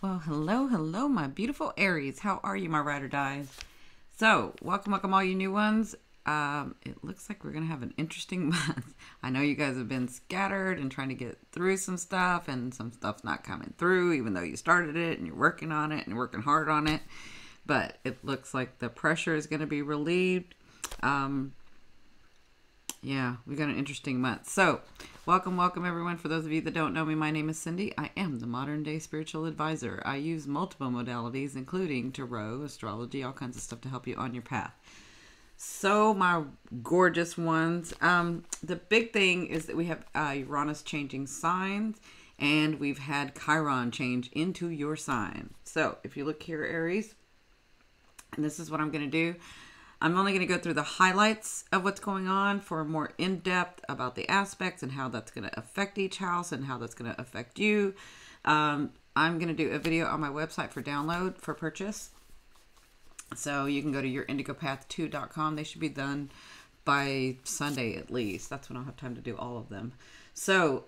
Well, hello, my beautiful Aries. How are you, my ride or dies? So, welcome, all you new ones. It looks like we're going to have an interesting month. I know you guys have been scattered and trying to get through some stuff, and some stuff's not coming through, even though you started it and you're working on it and you're working hard on it. But it looks like the pressure is going to be relieved. Yeah, we got an interesting month. So, welcome, everyone. For those of you that don't know me, my name is Cindy. I am the modern day spiritual advisor. I use multiple modalities, including tarot, astrology, all kinds of stuff to help you on your path. So, my gorgeous ones, the big thing is that we have Uranus changing signs, and we've had Chiron change into your sign. So, if you look here, Aries, and this is what I'm going to do. I'm only going to go through the highlights of what's going on for more in-depth about the aspects and how that's going to affect each house and how that's going to affect you. I'm going to do a video on my website for download for purchase. So you can go to yourindigopath2.com. They should be done by Sunday at least. That's when I'll have time to do all of them. So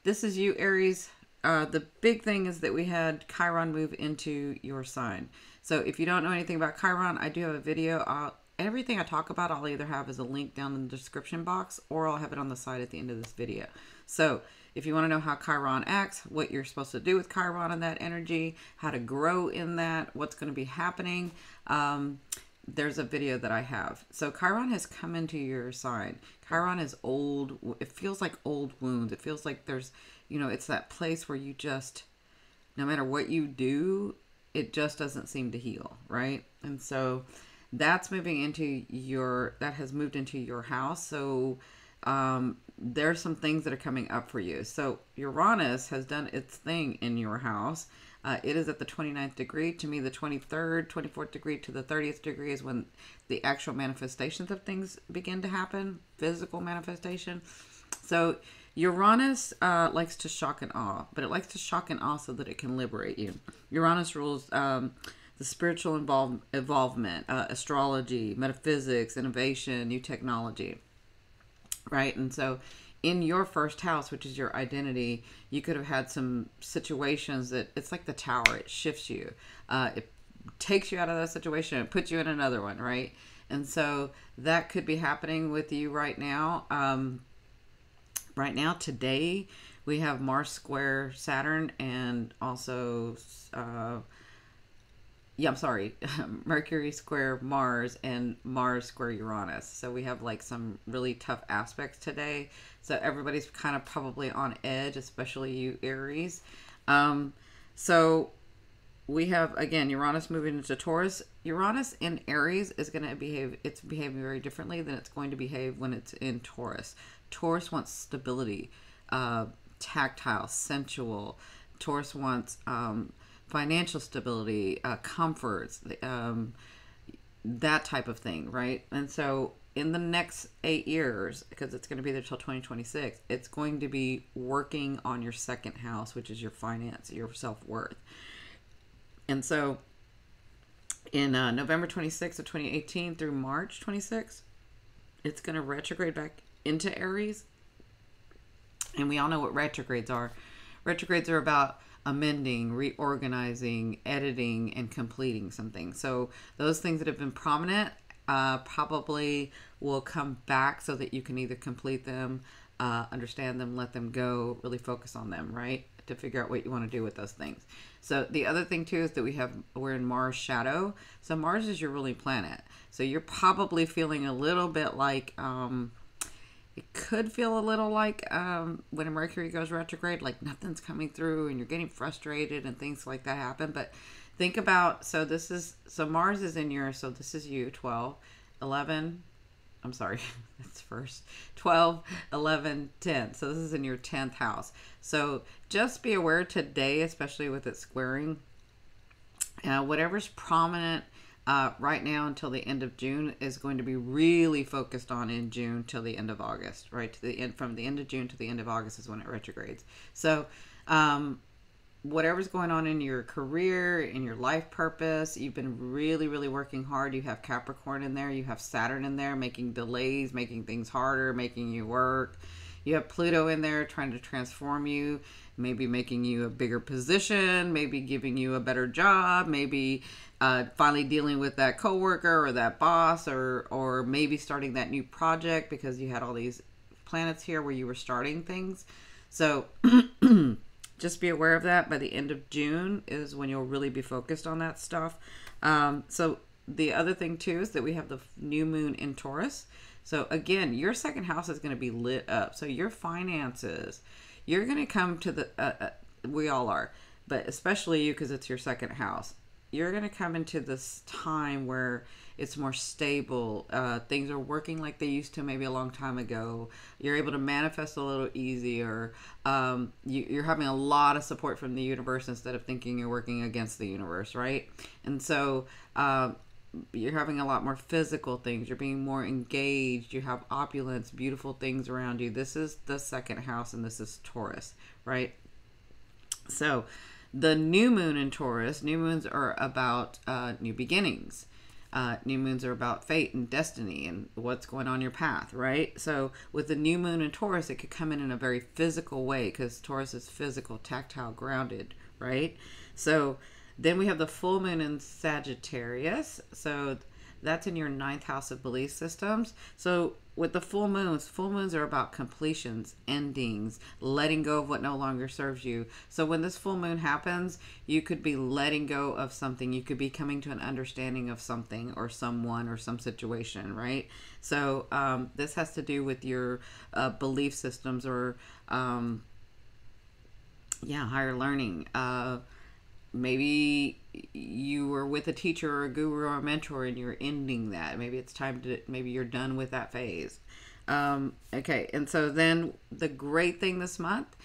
this is you, Aries. The big thing is that we had Chiron move into your sign. So if you don't know anything about Chiron, I do have a video. Everything I talk about, I'll either have as a link down in the description box, or I'll have it on the side at the end of this video. So if you want to know how Chiron acts, what you're supposed to do with Chiron and that energy, how to grow in that, what's going to be happening, there's a video that I have. So Chiron has come into your sign. Chiron is old. It feels like old wounds. It feels like there's, it's that place where you just, no matter what you do, it just doesn't seem to heal, right? And so that's moving into that has moved into your house. So there's some things that are coming up for you. So Uranus has done its thing in your house. It is at the 29th degree. To me, the 23rd, 24th degree to the 30th degree is when the actual manifestations of things begin to happen, physical manifestation. So Uranus likes to shock and awe, but it likes to shock and awe so that it can liberate you. Uranus rules the spiritual involvement, astrology, metaphysics, innovation, new technology, right? And so in your first house, which is your identity, you could have had some situations that it's like the tower. It shifts you. It takes you out of that situation and puts you in another one, right? And so that could be happening with you right now. Right now, today, we have Mars square Saturn and also, Mercury square Mars and Mars square Uranus. So we have like some really tough aspects today. So everybody's kind of probably on edge, especially you Aries. So we have, again, Uranus moving into Taurus. Uranus in Aries is going to it's behaving very differently than it's going to behave when it's in Taurus. Taurus wants stability, tactile, sensual. Taurus wants financial stability, comforts, that type of thing, right? And so in the next 8 years, because it's going to be there till 2026, it's going to be working on your second house, which is your finance, your self-worth. And so in November 26th of 2018 through March 26th, it's going to retrograde back into Aries. And we all know what retrogrades are. Retrogrades are about amending, reorganizing, editing, and completing something. So those things that have been prominent probably will come back so that you can either complete them, understand them, let them go, really focus on them, right? To figure out what you want to do with those things. So the other thing too is that we're in Mars shadow. So Mars is your ruling planet. So you're probably feeling a little bit like, it could feel a little like when a Mercury goes retrograde, like nothing's coming through and you're getting frustrated and things like that happen. But think about, so Mars is in so this is you, 12, 11, I'm sorry, that's first, 12, 11, 10. So this is in your 10th house. So just be aware today, especially with it squaring, whatever's prominent right now until the end of June is going to be really focused on in June till the end of August, right? To the end, from the end of June to the end of August is when it retrogrades. So whatever's going on in your career, in your life purpose, you've been really, really working hard. You have Capricorn in there. You have Saturn in there, making delays, making things harder, making you work. You have Pluto in there trying to transform you, maybe making you a bigger position, maybe giving you a better job, maybe finally dealing with that coworker or that boss, or maybe starting that new project because you had all these planets here where you were starting things. So just be aware of that. By the end of June is when you'll really be focused on that stuff. So the other thing too is that we have the new moon in Taurus. So again, your second house is going to be lit up. So your finances, you're going to come to the, we all are, but especially you because it's your second house. You're going to come into this time where it's more stable. Things are working like they used to maybe a long time ago. You're able to manifest a little easier. You're having a lot of support from the universe instead of thinking you're working against the universe, right? And so you're having a lot more physical things. You're being more engaged. You have opulence, beautiful things around you. This is the second house, and this is Taurus, right? So the new moon in Taurus, new moons are about new beginnings. New moons are about fate and destiny and what's going on in your path, right? So with the new moon in Taurus, it could come in a very physical way because Taurus is physical, tactile, grounded, right? So then we have the full moon in Sagittarius. So that's in your ninth house of belief systems. So with the full moons are about completions, endings, letting go of what no longer serves you. So when this full moon happens, you could be letting go of something. You could be coming to an understanding of something or someone or some situation, right? So this has to do with your belief systems or, higher learning. Maybe you were with a teacher or a guru or a mentor and you're ending that. Maybe it's time to, maybe you're done with that phase. Okay. And so then the great thing this month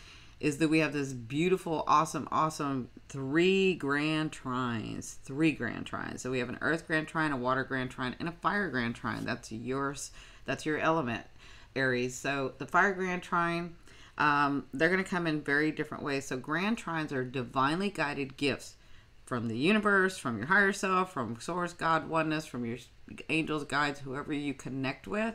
is that we have this beautiful, awesome 3 grand trines. So we have an earth grand trine, a water grand trine, and a fire grand trine. That's yours. That's your element, Aries. So the fire grand trine, they're going to come in very different ways. So grand trines are divinely guided gifts from the universe, from your higher self, from source, God, oneness, from your angels, guides, whoever you connect with.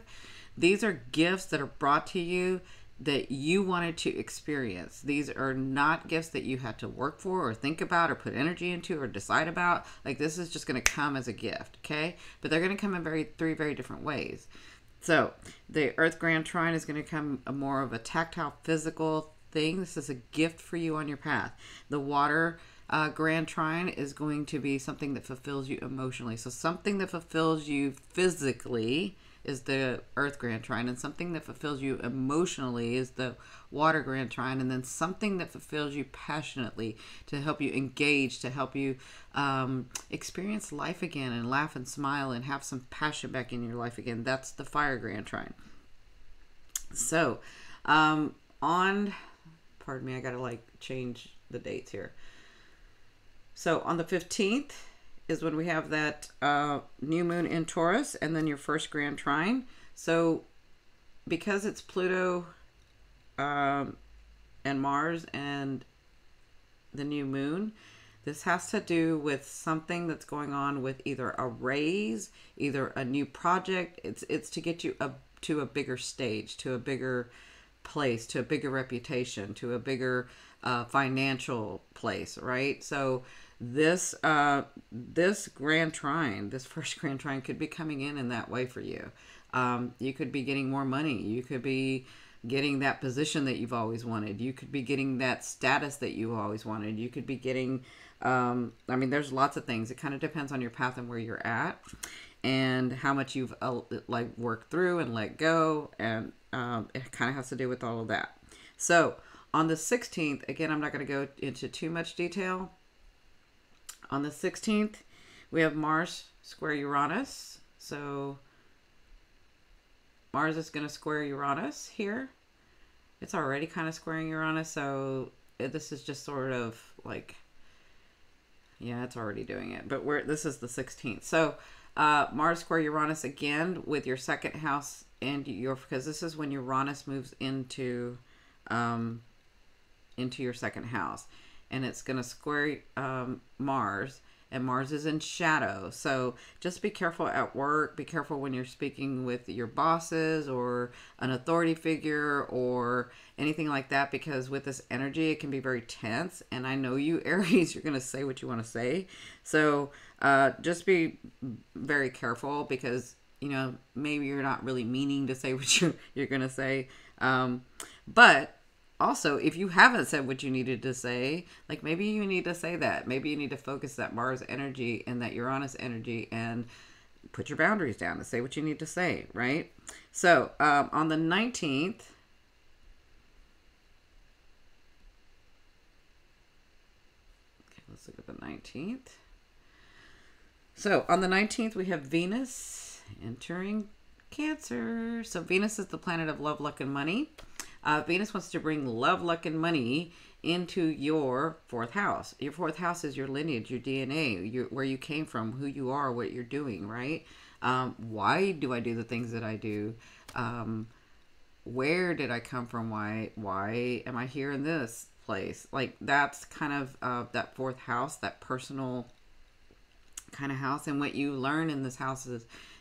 These are gifts that are brought to you that you wanted to experience. These are not gifts that you had to work for or think about or put energy into or decide about. Like, this is just going to come as a gift, okay? But they're going to come in three very different ways. So the Earth Grand Trine is going to come more of a tactile, physical thing. This is a gift for you on your path. The Water Grand Trine is going to be something that fulfills you emotionally. So something that fulfills you physically is the Earth Grand Trine, and something that fulfills you emotionally is the Water Grand Trine, and then something that fulfills you passionately to help you engage, to help you experience life again and laugh and smile and have some passion back in your life again. That's the Fire Grand Trine. So pardon me, I gotta change the dates here. So on the 15th is when we have that new moon in Taurus, and then your first grand trine. So because it's Pluto and Mars and the new moon, this has to do with something that's going on with either a raise, either a new project. It's to get you to a bigger stage, to a bigger place, to a bigger reputation, to a bigger financial place, right? So this grand trine, this first grand trine, could be coming in that way for you. You could be getting more money. You could be getting that position that you've always wanted. You could be getting that status that you always wanted. You could be getting, there's lots of things. It kind of depends on your path and where you're at and how much you've worked through and let go. And it kind of has to do with all of that. So on the 16th, again, I'm not going to go into too much detail. On the 16th, we have Mars square Uranus. So Mars is going to square Uranus here. It's already kind of squaring Uranus. So this is just sort of it's already doing it. But this is the 16th. So Mars square Uranus again with your second house and because this is when Uranus moves into your second house. And it's going to square Mars, and Mars is in shadow. So just be careful at work. Be careful when you're speaking with your bosses or an authority figure or anything like that, because with this energy, it can be very tense. And I know you, Aries, you're going to say what you want to say. So just be very careful, because, you know, maybe you're not really meaning to say what you're going to say. But also, if you haven't said what you needed to say, like maybe you need to say that. Maybe you need to focus that Mars energy and that Uranus energy and put your boundaries down and say what you need to say, right? So on the 19th, okay, let's look at the 19th. So on the 19th, we have Venus entering Cancer. So Venus is the planet of love, luck, and money. Venus wants to bring love, luck, and money into your fourth house. Your fourth house is your lineage, your DNA, where you came from, who you are, what you're doing, right? Why do I do the things that I do? Where did I come from? Why am I here in this place? Like that's kind of that fourth house, that personal kind of house. And what you learn in this house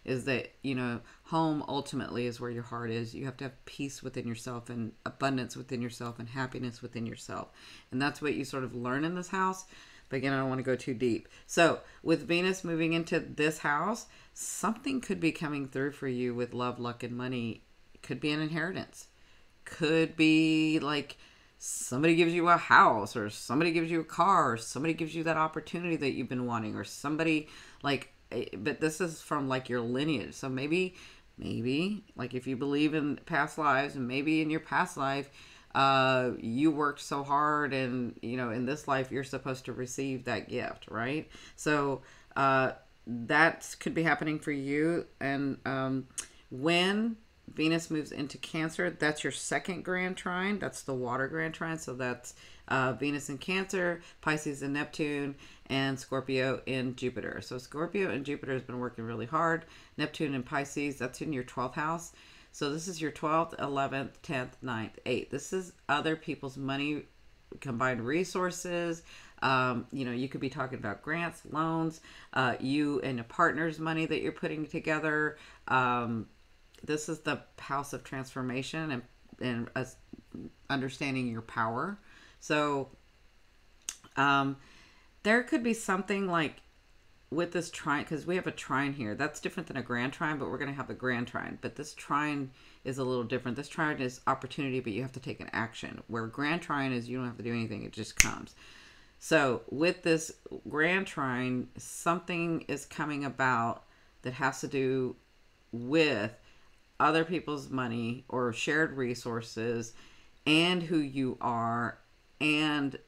is that, you know, home ultimately is where your heart is. You have to have peace within yourself and abundance within yourself and happiness within yourself. And that's what you sort of learn in this house. But again, I don't want to go too deep. So with Venus moving into this house, something could be coming through for you with love, luck, and money. It could be an inheritance. Could be like somebody gives you a house, or somebody gives you a car, or somebody gives you that opportunity that you've been wanting, or somebody like, but this is from like your lineage. So maybe like if you believe in past lives, and maybe in your past life, you worked so hard, and you know, in this life, you're supposed to receive that gift, right? So, that could be happening for you. And, when Venus moves into Cancer, that's your second grand trine. That's the water grand trine. So that's Venus in Cancer, Pisces in Neptune, and Scorpio in Jupiter. So Scorpio and Jupiter has been working really hard. Neptune and Pisces, that's in your 12th house. So this is your 12th, 11th, 10th, 9th, 8th. This is other people's money, combined resources. You know, you could be talking about grants, loans, you and a partner's money that you're putting together. This is the house of transformation and understanding your power. So there could be something like with this trine, because we have a trine here. That's different than a grand trine, but we're going to have a grand trine. But this trine is a little different. This trine is opportunity, but you have to take an action. Where grand trine is you don't have to do anything. It just comes. So with this grand trine, something is coming about that has to do with other people's money or shared resources and who you are, and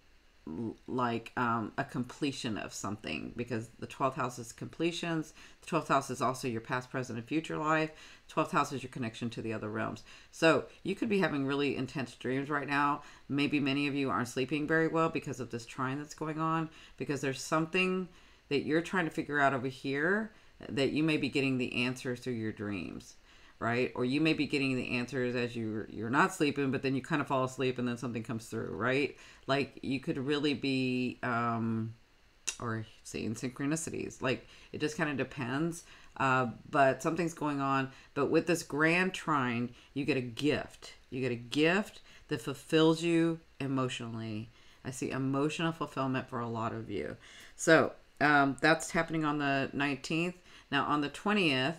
like a completion of something, because the 12th house is completions. The 12th house is also your past, present, and future life. 12th house is your connection to the other realms. So you could be having really intense dreams right now. Maybe many of you aren't sleeping very well because of this trine that's going on, because there's something that you're trying to figure out over here that you may be getting the answers through your dreams, right? Or you may be getting the answers as you're not sleeping, but then you kind of fall asleep and then something comes through, right? Like you could really be, or seeing synchronicities. Like it just kind of depends. But something's going on. But with this grand trine, you get a gift. You get a gift that fulfills you emotionally. I see emotional fulfillment for a lot of you. So that's happening on the 19th. Now on the 20th,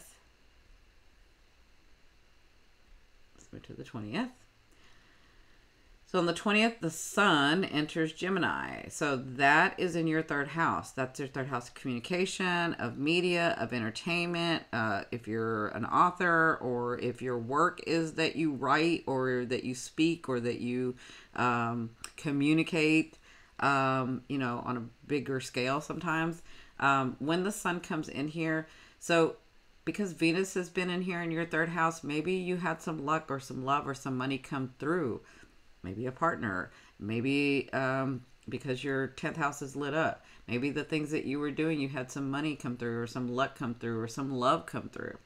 move to the 20th. So on the 20th, the sun enters Gemini. So that is in your third house. That's your third house of communication, of media, of entertainment. If you're an author, or if your work is that you write or that you speak or that you communicate, you know, on a bigger scale sometimes. When the sun comes in here, so because Venus has been in here in your third house, maybe you had some luck or some love or some money come through. Maybe a partner. Maybe because your 10th house is lit up. Maybe the things that you were doing, you had some money come through or some luck come through or some love come through.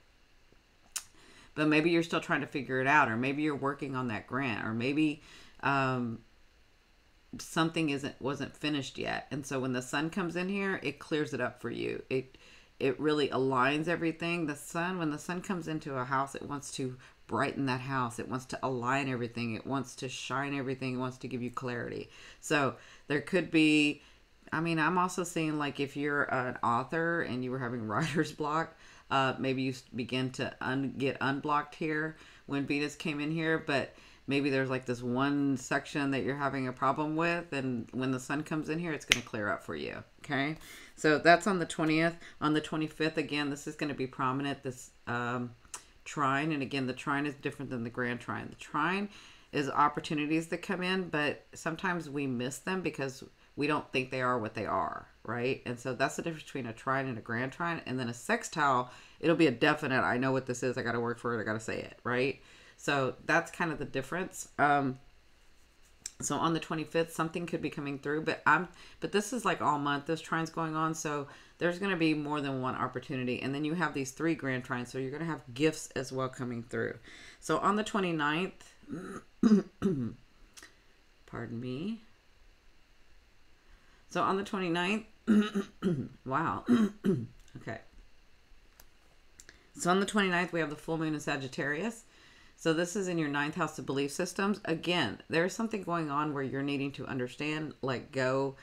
But maybe you're still trying to figure it out, or maybe you're working on that grant, or maybe something wasn't finished yet. And so when the sun comes in here, it clears it up for you. It really aligns everything. When the sun comes into a house, it wants to brighten that house. It wants to align everything. It wants to shine everything. It wants to give you clarity. So there could be, I mean, I'm also seeing like if you're an author and you were having writer's block, maybe you begin to get unblocked here when Venus came in here, but maybe there's like this one section that you're having a problem with, and when the sun comes in here, it's going to clear up for you. Okay, so that's on the 20th. On the 25th, again, this is going to be prominent, this trine. And again, the trine is different than the grand trine. The trine is opportunities that come in, but sometimes we miss them because we don't think they are what they are, right? And so that's the difference between a trine and a grand trine. And then a sextile, it'll be a definite, I know what this is, I got to work for it, I got to say it, right? So that's kind of the difference. So on the 25th, something could be coming through, but this is like all month, this trine's going on. So there's going to be more than one opportunity. And then you have these 3 grand trines. So you're going to have gifts as well coming through. So on the 29th, pardon me. So on the 29th, wow. Okay. So on the 29th, we have the full moon in Sagittarius. So this is in your 9th house of belief systems. Again, there's something going on where you're needing to understand, let go,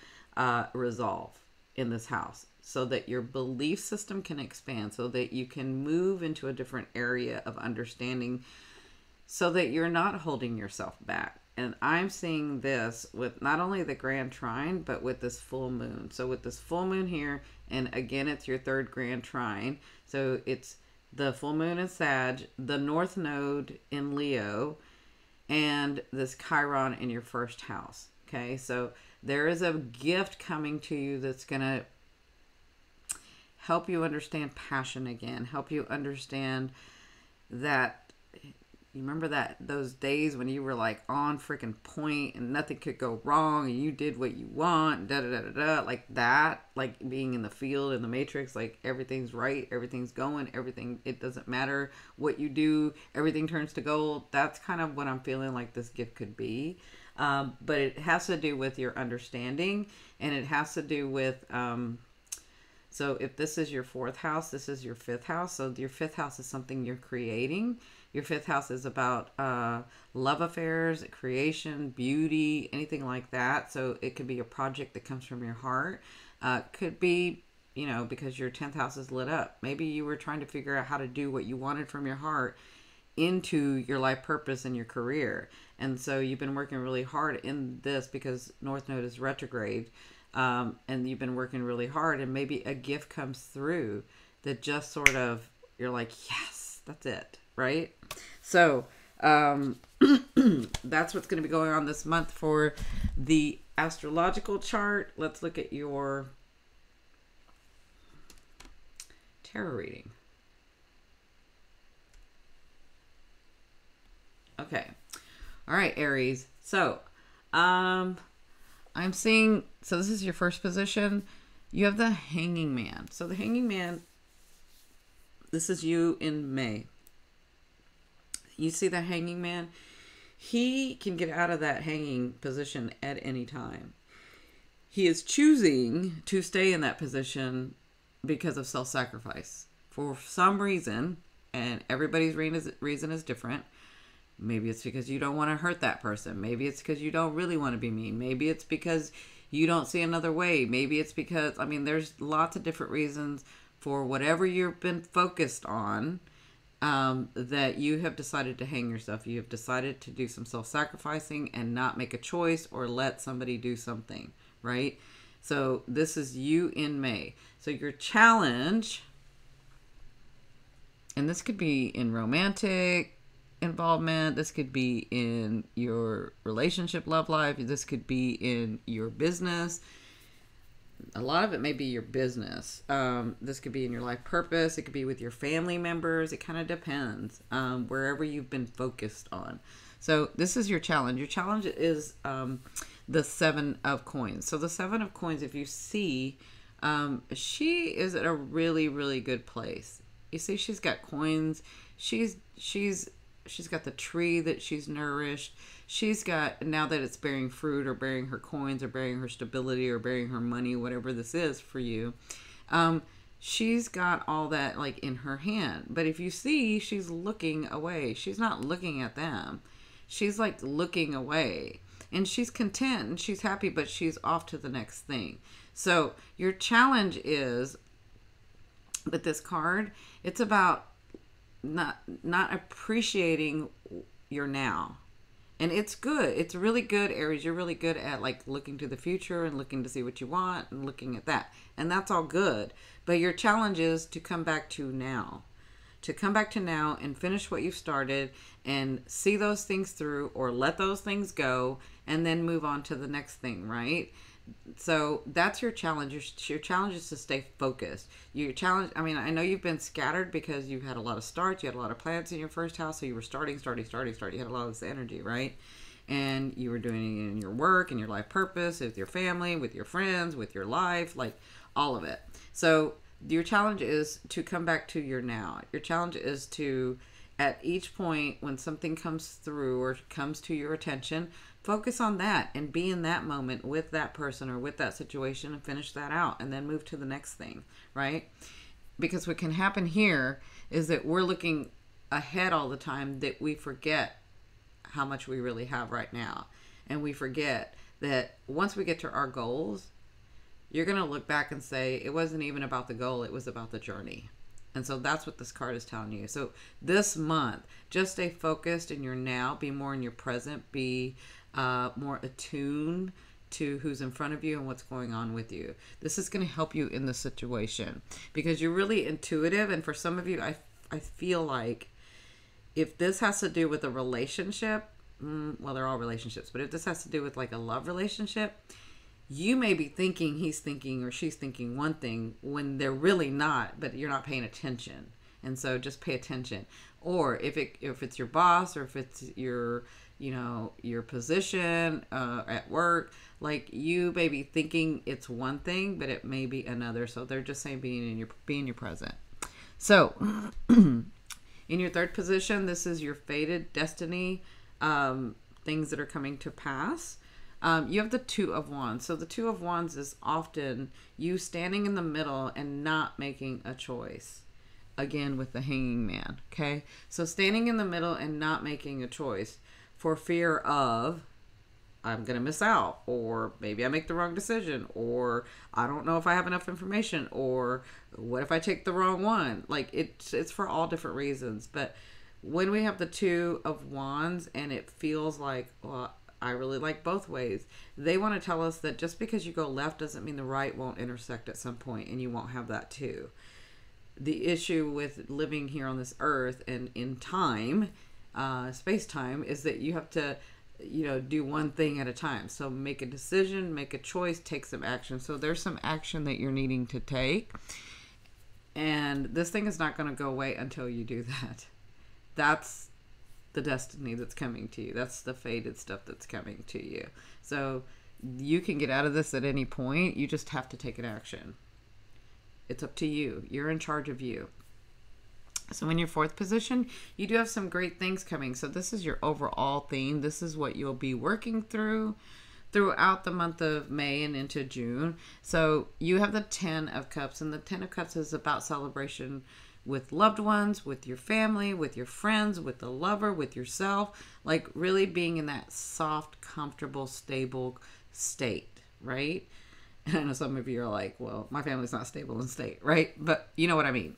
resolve in this house so that your belief system can expand, so that you can move into a different area of understanding, so that you're not holding yourself back. And I'm seeing this with not only the grand trine, but with this full moon. So with this full moon here, and again, it's your 3rd grand trine. So it's the full moon in Sag, the North Node in Leo, and this Chiron in your 1st house. Okay, so there is a gift coming to you that's going to help you understand passion again, help you understand that. You remember those days when you were like on freaking point and nothing could go wrong and you did what you want, da da da da da, like that, like being in the field in the matrix, like everything's right, everything's going, everything, it doesn't matter what you do, everything turns to gold. That's kind of what I'm feeling like this gift could be. But it has to do with your understanding, and it has to do with, so if this is your 4th house, this is your 5th house. So your 5th house is something you're creating. Your 5th house is about love affairs, creation, beauty, anything like that. So it could be a project that comes from your heart. Could be, you know, because your 10th house is lit up. Maybe you were trying to figure out how to do what you wanted from your heart into your life purpose and your career. And so you've been working really hard in this because North Node is retrograde. And you've been working really hard, and maybe a gift comes through that just sort of, you're like, yes, that's it. Right? So, that's what's going to be going on this month for the astrological chart. Let's look at your tarot reading. Okay. All right, Aries. So, I'm seeing, so this is your 1st position. You have the Hanging Man. So the Hanging Man, this is you in May. You see the Hanging Man? He can get out of that hanging position at any time. He is choosing to stay in that position because of self-sacrifice. For some reason, and everybody's reason is different. Maybe it's because you don't want to hurt that person. Maybe it's because you don't really want to be mean. Maybe it's because you don't see another way. Maybe it's because, I mean, there's lots of different reasons for whatever you've been focused on, that you have decided to hang yourself. You have decided to do some self-sacrificing and not make a choice or let somebody do something, right? So this is you in May. So your challenge, and this could be in romantic involvement, this could be in your relationship, love life, this could be in your business. A lot of it may be your business. This could be in your life purpose. It could be with your family members. It kind of depends, wherever you've been focused on. So this is your challenge. Your challenge is the 7 of coins. So the 7 of coins, if you see, she is at a really, really good place. You see, she's got coins. She's got the tree that she's nourished. she's got, now that it's bearing fruit or bearing her coins or bearing her stability or bearing her money, whatever this is for you, she's got all that like in her hand. But if you see, she's looking away. She's not looking at them. She's like looking away. And she's content and she's happy, but she's off to the next thing. So your challenge is, with this card, it's about not appreciating your now. And it's good. It's really good, Aries. You're really good at like looking to the future and looking to see what you want and looking at that. And that's all good. But your challenge is to come back to now. To come back to now and finish what you've started and see those things through, or let those things go and then move on to the next thing, right? So that's your challenge. Your challenge is to stay focused. Your challenge, I mean, I know you've been scattered because you've had a lot of starts. You had a lot of planets in your first house. So you were starting. You had a lot of this energy, right? And you were doing it in your work, in your life purpose, with your family, with your friends, with your life, like all of it. So your challenge is to come back to your now. Your challenge is to, at each point when something comes through or comes to your attention, focus on that and be in that moment with that person or with that situation and finish that out and then move to the next thing, right? Because what can happen here is that we're looking ahead all the time, that we forget how much we really have right now. And we forget that once we get to our goals, you're going to look back and say, it wasn't even about the goal, it was about the journey. And so that's what this card is telling you. So this month, just stay focused in your now, be more in your present, be more attuned to who's in front of you and what's going on with you. This is going to help you in the situation because you're really intuitive. And for some of you, I feel like if this has to do with a relationship, well, they're all relationships, but if this has to do with like a love relationship, you may be thinking he's thinking or she's thinking one thing when they're really not, but you're not paying attention. And so just pay attention. Or if it's your boss, or if it's your, your position at work, like you may be thinking it's one thing, but it may be another. So they're just saying be in your present. So in your third position, this is your fated destiny, things that are coming to pass. You have the Two of Wands. So the Two of Wands is often you standing in the middle and not making a choice. Again, with the Hanging Man. Okay. So standing in the middle and not making a choice for fear of, I'm going to miss out, or maybe I make the wrong decision, or I don't know if I have enough information, or what if I take the wrong one? Like it's for all different reasons. But when we have the Two of Wands and it feels like, well, I really like both ways, they want to tell us that just because you go left doesn't mean the right won't intersect at some point, and you won't have that too. The issue with living here on this earth and in time, space-time, is that you have to, do one thing at a time. So make a decision, make a choice, take some action. So there's some action that you're needing to take. And this thing is not going to go away until you do that. That's the destiny that's coming to you. That's the fated stuff that's coming to you. So you can get out of this at any point. You just have to take an action. It's up to you. You're in charge of you. So in your fourth position, you do have some great things coming. So this is your overall theme. This is what you'll be working throughout the month of May and into June. So you have the 10 of Cups, and the 10 of Cups is about celebration with loved ones, with your family, with your friends, with the lover, with yourself, like really being in that soft, comfortable, stable state, right? And I know some of you are like, well, my family's not stable in state, right? But you know what I mean.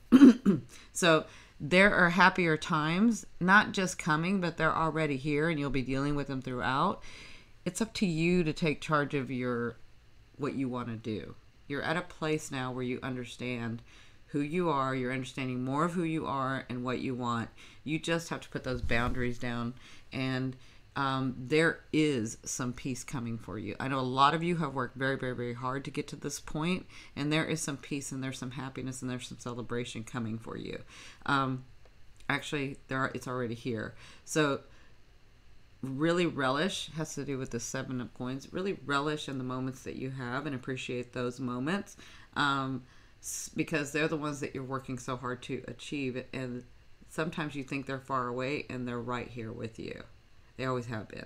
So there are happier times, not just coming, but they're already here, and you'll be dealing with them throughout. It's up to you to take charge of what you want to do. You're at a place now where you understand who you are. You're understanding more of who you are and what you want. You just have to put those boundaries down, and there is some peace coming for you. I know a lot of you have worked very, very, very hard to get to this point, and there is some peace, and there's some happiness, and there's some celebration coming for you. Actually, it's already here. So really relish, has to do with the 7 of Coins. Really relish in the moments that you have and appreciate those moments, because they're the ones that you're working so hard to achieve. And sometimes you think they're far away, and they're right here with you. They always have been.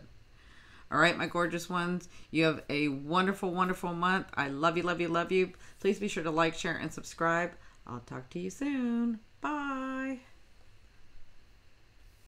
All right, my gorgeous ones. You have a wonderful, wonderful month. I love you, love you, love you. Please be sure to like, share, and subscribe. I'll talk to you soon. Bye.